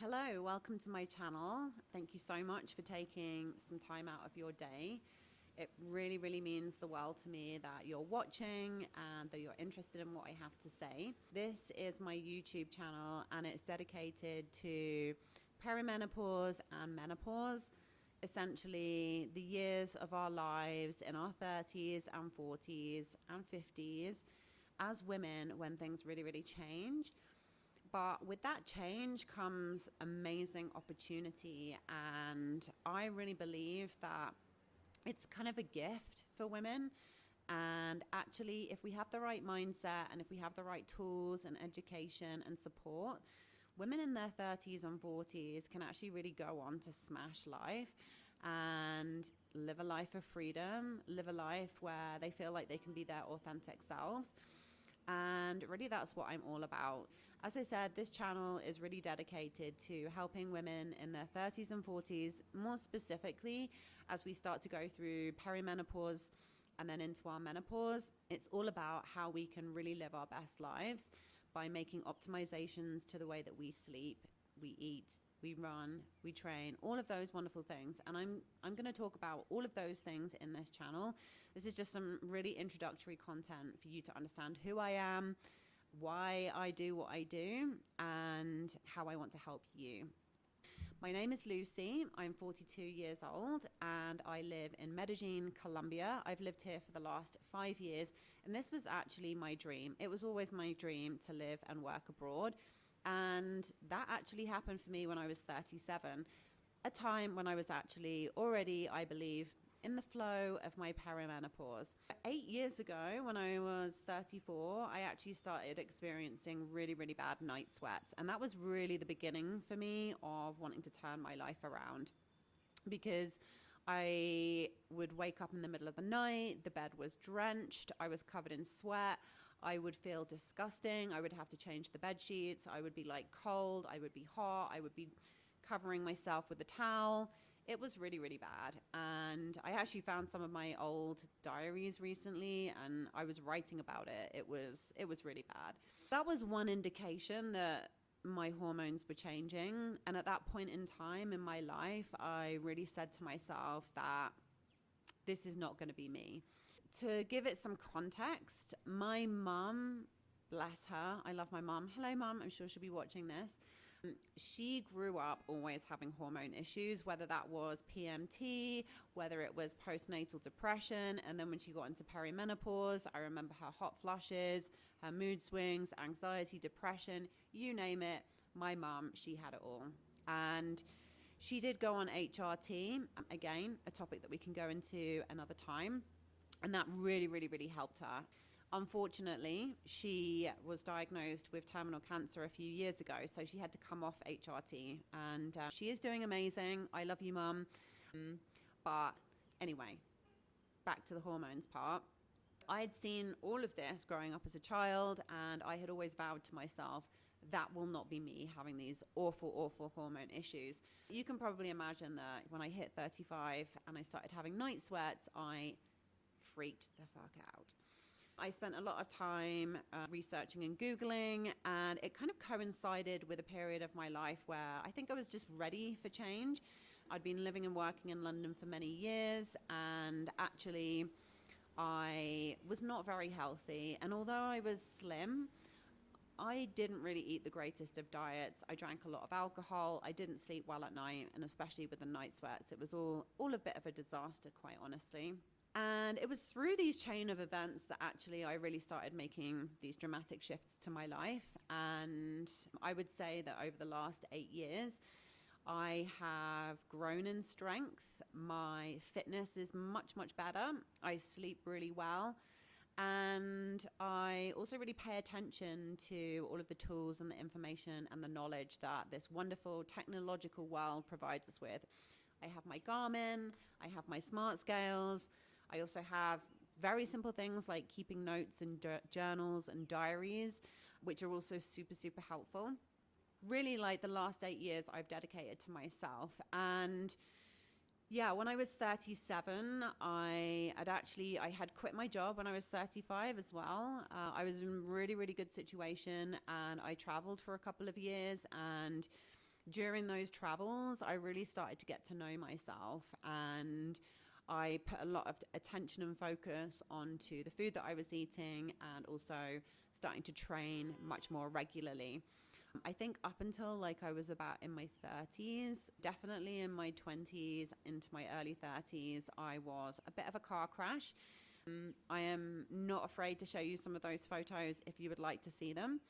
Hello, welcome to my channel. Thank you so much for taking some time out of your day. It really, really means the world to me that you're watching and that you're interested in what I have to say. This is my YouTube channel and it's dedicated to perimenopause and menopause, essentially the years of our lives in our 30s and 40s and 50s as women when things really, really change. But with that change comes amazing opportunity. And I really believe that it's kind of a gift for women. And actually, if we have the right mindset and if we have the right tools and education and support, women in their 30s and 40s can actually really go on to smash life and live a life of freedom, live a life where they feel like they can be their authentic selves. And really, that's what I'm all about. As I said, this channel is really dedicated to helping women in their 30s and 40s, more specifically, as we start to go through perimenopause and then into our menopause. It's all about how we can really live our best lives by making optimizations to the way that we sleep, we eat, we run, we train, all of those wonderful things. And I'm going to talk about all of those things in this channel. This is just some really introductory content for you to understand who I am, why I do what I do, and how I want to help you. My name is Lucy. I'm 42 years old and I live in Medellín, Colombia. I've lived here for the last 5 years, and this was actually my dream. It was always my dream to live and work abroad. And that actually happened for me when I was 37, a time when I was actually already, I believe, in the flow of my perimenopause. 8 years ago, when I was 34, I actually started experiencing really, really bad night sweats. And that was really the beginning for me of wanting to turn my life around, because I would wake up in the middle of the night, the bed was drenched, I was covered in sweat, I would feel disgusting, I would have to change the bed sheets, I would be like cold, I would be hot, I would be covering myself with a towel. It was really, really bad. And I actually found some of my old diaries recently and I was writing about it. It was really bad. That was one indication that my hormones were changing. And at that point in time in my life, I really said to myself that this is not going to be me. To give it some context, my mum, bless her, I love my mum. Hello, mum. I'm sure she'll be watching this. She grew up always having hormone issues, whether that was PMT, whether it was postnatal depression. And then when she got into perimenopause, I remember her hot flushes, her mood swings, anxiety, depression, you name it. My mum, she had it all. And she did go on HRT, again, a topic that we can go into another time. And that really, really, really helped her. Unfortunately, she was diagnosed with terminal cancer a few years ago, so she had to come off HRT, and she is doing amazing. I love you, Mum. But anyway, back to the hormones part. I had seen all of this growing up as a child, and I had always vowed to myself, that will not be me having these awful, awful hormone issues. You can probably imagine that when I hit 35 and I started having night sweats, I freaked the fuck out. I spent a lot of time researching and Googling, and it kind of coincided with a period of my life where I think I was just ready for change. I'd been living and working in London for many years, and actually I was not very healthy. And although I was slim, I didn't really eat the greatest of diets. I drank a lot of alcohol. I didn't sleep well at night, and especially with the night sweats, it was all a bit of a disaster, quite honestly. And it was through these chain of events that actually I really started making these dramatic shifts to my life. And I would say that over the last 8 years, I have grown in strength. My fitness is much, much better. I sleep really well. And I also really pay attention to all of the tools and the information and the knowledge that this wonderful technological world provides us with. I have my Garmin, I have my smart scales. I also have very simple things like keeping notes and journals and diaries, which are also super, super helpful. Really, like the last 8 years I've dedicated to myself. And yeah, when I was 37, I had quit my job when I was 35 as well. I was in a really, really good situation, and I traveled for a couple of years, and During those travels, I really started to get to know myself, and I put a lot of attention and focus onto the food that I was eating, and also starting to train much more regularly. I think up until like I was about in my 30s, definitely in my 20s into my early 30s, I was a bit of a car crash. I am not afraid to show you some of those photos if you would like to see them.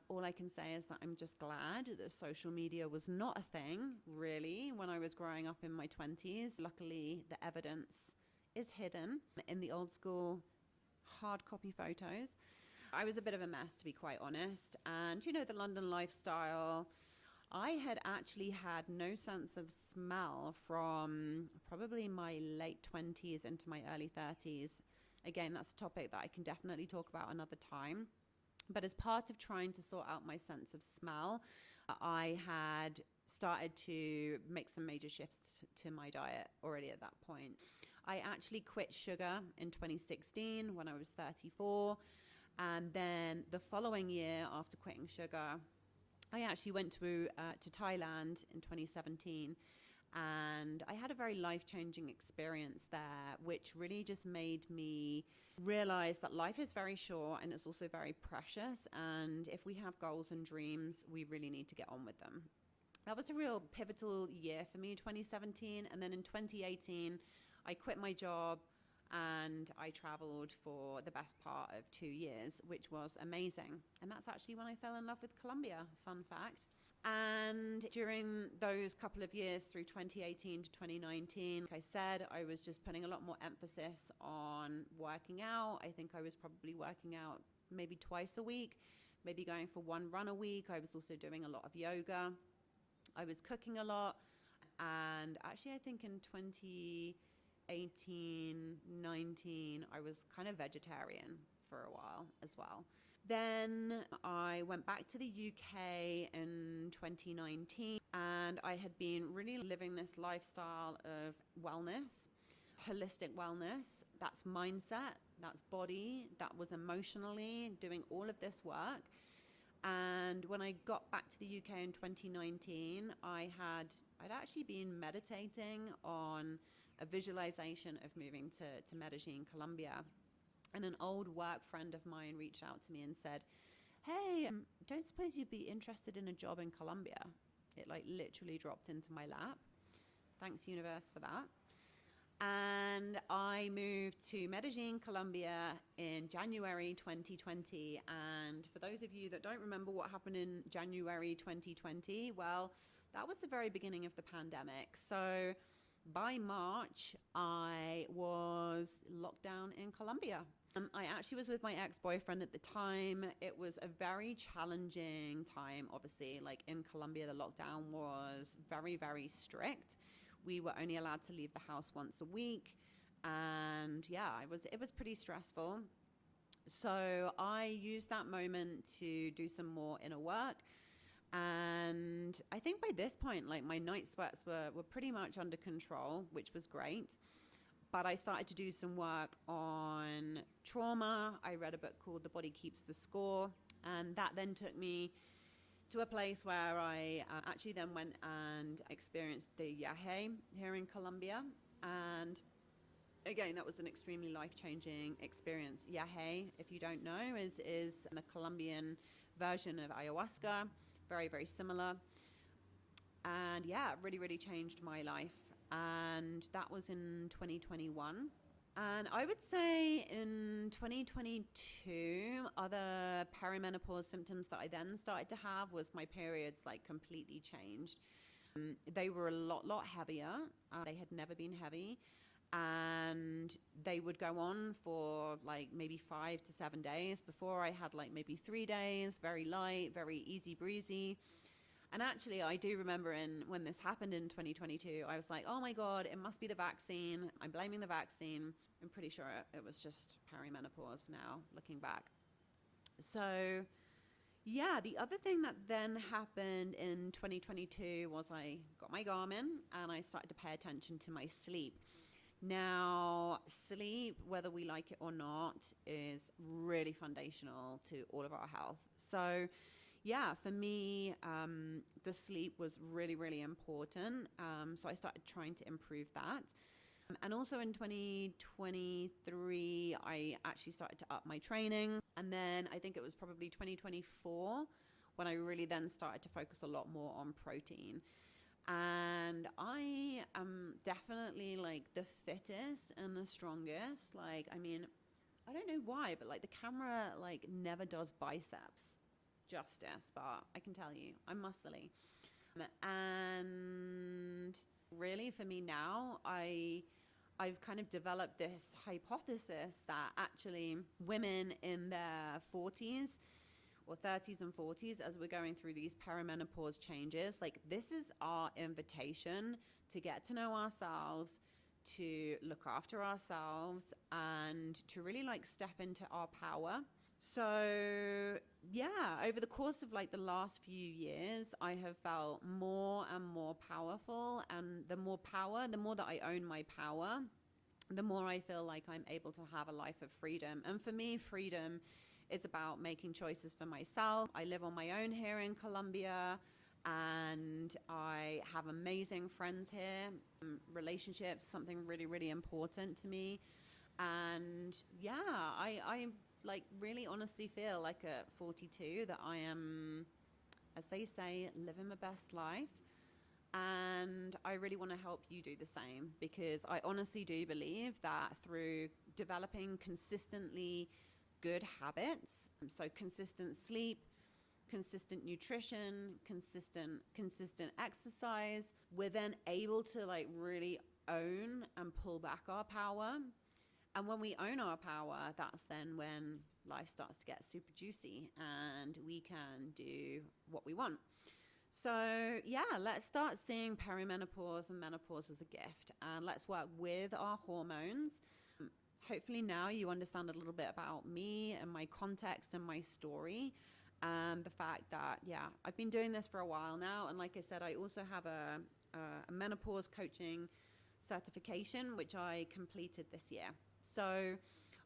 All I can say is that I'm just glad that social media was not a thing, really, when I was growing up in my 20s. Luckily, the evidence is hidden in the old school hard copy photos. I was a bit of a mess, to be quite honest. And, you know, the London lifestyle, I had actually had no sense of smell from probably my late 20s into my early 30s. Again, that's a topic that I can definitely talk about another time. But as part of trying to sort out my sense of smell, I had started to make some major shifts to my diet already at that point. I actually quit sugar in 2016 when I was 34. And then the following year after quitting sugar, I actually went to Thailand in 2017. And I had a very life-changing experience there, which really just made me realize that life is very short and it's also very precious. And if we have goals and dreams, we really need to get on with them. That was a real pivotal year for me, 2017. And then in 2018, I quit my job and I traveled for the best part of 2 years, which was amazing. And that's actually when I fell in love with Colombia, fun fact. And during those couple of years through 2018 to 2019, like I said, I was just putting a lot more emphasis on working out. I think I was probably working out maybe twice a week, maybe going for one run a week. I was also doing a lot of yoga. I was cooking a lot. And actually, I think in 2018, 19, I was kind of vegetarian for a while as well. Then I went back to the UK in 2019, and I had been really living this lifestyle of wellness, holistic wellness. That's mindset, that's body, that was emotionally doing all of this work. And when I got back to the UK in 2019, I'd actually been meditating on a visualization of moving to Medellín, Colombia. And an old work friend of mine reached out to me and said, hey, don't suppose you'd be interested in a job in Colombia? It like literally dropped into my lap. Thanks, universe, for that. And I moved to Medellín, Colombia in January 2020. And for those of you that don't remember what happened in January 2020, well, that was the very beginning of the pandemic. So by March, I was locked down in Colombia. I actually was with my ex-boyfriend at the time. It was a very challenging time, obviously. Like in Colombia, the lockdown was very, very strict. We were only allowed to leave the house once a week. And yeah, it was pretty stressful. So I used that moment to do some more inner work. And I think by this point, like my night sweats were pretty much under control, which was great. But I started to do some work on trauma. I read a book called The Body Keeps the Score. And that then took me to a place where I actually then went and experienced the Yagé here in Colombia. And again, that was an extremely life-changing experience. Yagé, if you don't know, is the Colombian version of ayahuasca. Very, very similar. And yeah, it really, really changed my life. And that was in 2021. And I would say in 2022, other perimenopause symptoms that I then started to have was my periods like completely changed. They were a lot heavier. They had never been heavy. And they would go on for like maybe 5 to 7 days. Before I had like maybe 3 days, very light, very easy breezy. And actually, I do remember when this happened in 2022, I was like, oh my God, it must be the vaccine. I'm blaming the vaccine. I'm pretty sure it was just perimenopause now, looking back. So yeah, the other thing that then happened in 2022 was I got my Garmin and I started to pay attention to my sleep. Now, sleep, whether we like it or not, is really foundational to all of our health. So yeah, for me, the sleep was really, really important. So I started trying to improve that. And also in 2023, I actually started to up my training. And then I think it was probably 2024 when I really then started to focus a lot more on protein. And I am definitely like the fittest and the strongest. Like, I mean, I don't know why, but like the camera like never does biceps justice, but I can tell you, I'm muscly. And really for me now, I've kind of developed this hypothesis that actually women in their 40s or 30s and 40s, as we're going through these perimenopause changes, like this is our invitation to get to know ourselves, to look after ourselves, and to really like step into our power. So yeah, over the course of like the last few years, I have felt more and more powerful, and the more that I own my power, the more I feel like I'm able to have a life of freedom. And for me, freedom is about making choices for myself. I live on my own here in Colombia, and I have amazing friends here. Relationships, something really, really important to me. And yeah, I like really honestly feel like at 42 that I am, as they say, living my best life. And I really want to help you do the same, because I honestly do believe that through developing consistently good habits, so consistent sleep, consistent nutrition, consistent exercise, we're then able to like really own and pull back our power. And when we own our power, that's then when life starts to get super juicy and we can do what we want. So yeah, let's start seeing perimenopause and menopause as a gift, and let's work with our hormones. Hopefully now you understand a little bit about me and my context and my story, and the fact that, yeah, I've been doing this for a while now. And like I said, I also have a menopause coaching certification, which I completed this year. So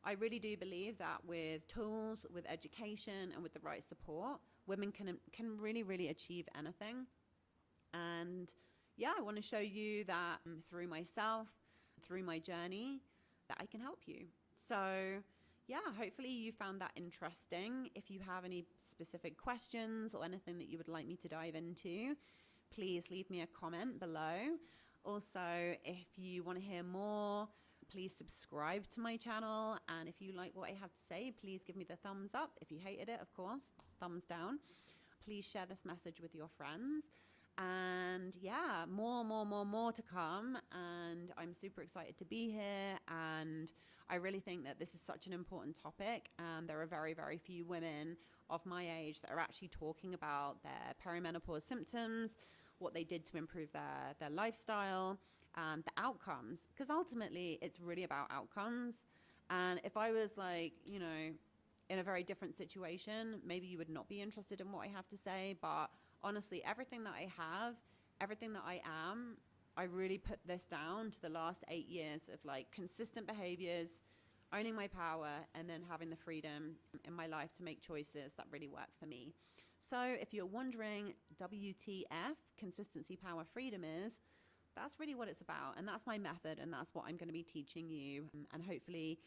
I really do believe that with tools, with education, and with the right support, women can really, really achieve anything. And yeah, I want to show you that through myself, through my journey, that I can help you. So yeah, hopefully you found that interesting. If you have any specific questions or anything that you would like me to dive into, please leave me a comment below. Also, if you want to hear more, please subscribe to my channel. And if you like what I have to say, please give me the thumbs up. If you hated it, of course, thumbs down. Please share this message with your friends. And yeah, more to come. And I'm super excited to be here. And I really think that this is such an important topic. And there are very, very few women of my age that are actually talking about their perimenopause symptoms, what they did to improve their lifestyle, and the outcomes. Because ultimately, it's really about outcomes. And if I was like, you know, in a very different situation, maybe you would not be interested in what I have to say. But honestly, everything that I have, everything that I am, I really put this down to the last 8 years of like consistent behaviors, owning my power, and then having the freedom in my life to make choices that really work for me. So if you're wondering, WTF, consistency, power, freedom is, that's really what it's about. And that's my method, and that's what I'm going to be teaching you. And hopefully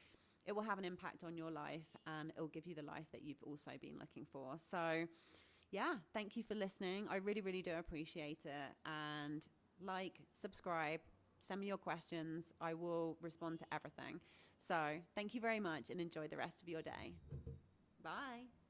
it will have an impact on your life, and it'll give you the life that you've also been looking for. So yeah, thank you for listening. I really, really do appreciate it. And like, subscribe, send me your questions. I will respond to everything. So thank you very much, and enjoy the rest of your day. Bye.